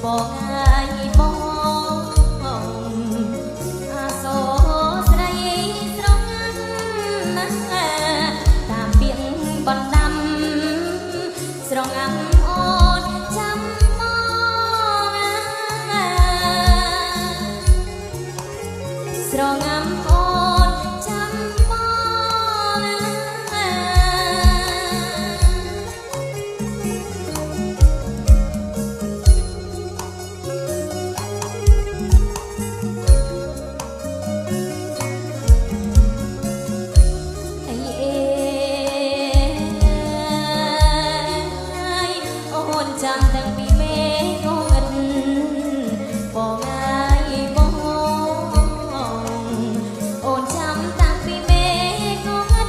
បងអាយបងអាសូស្រីស្រងាត់ណាស់តាមពីងបណ្ដាំស្រងាត់អូនចាំស្រងាត់អូនចាំចាំតាំងពីមេងងឹតបងអាយបងអូនចាំតាំងពីមេងងឹត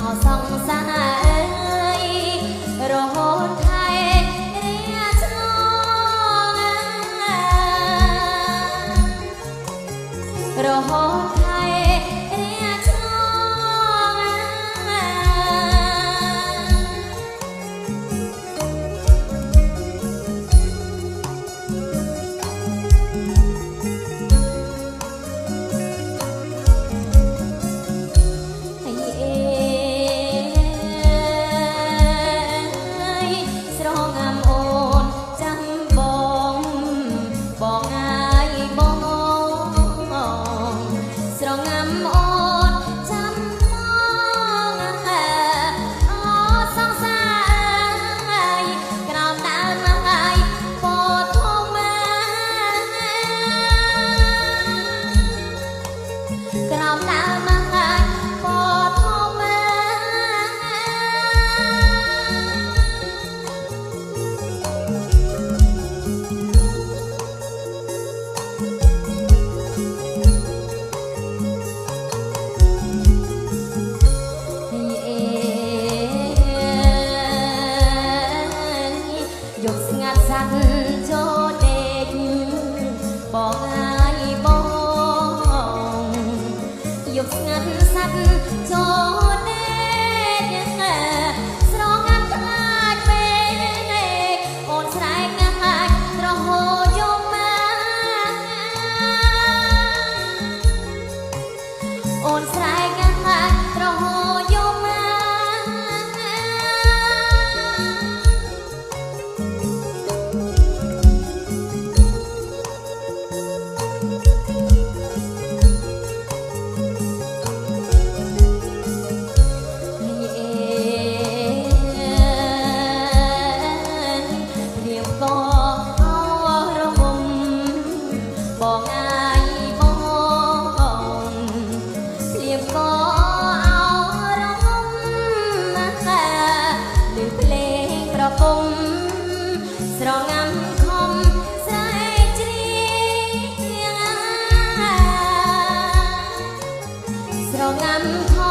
អសង្សាររហូតថែរាឆ្លងរហូតថែរាឆ្លងចូលដេកបងអាយបងយកស្ងាត់សັດចូលដេកស្រងាត់ខ្លាចពេកអូនស្រែកងាច់ត្រហូយំមកអូនស្រែកងាច់ត្រហូយំមកបងអាយបងព្រៀបក៏អោរងំណាស់តែឮភ្លេងប្រគំស្រងាំខំស្រែកច្រៀងស្រងាំខំ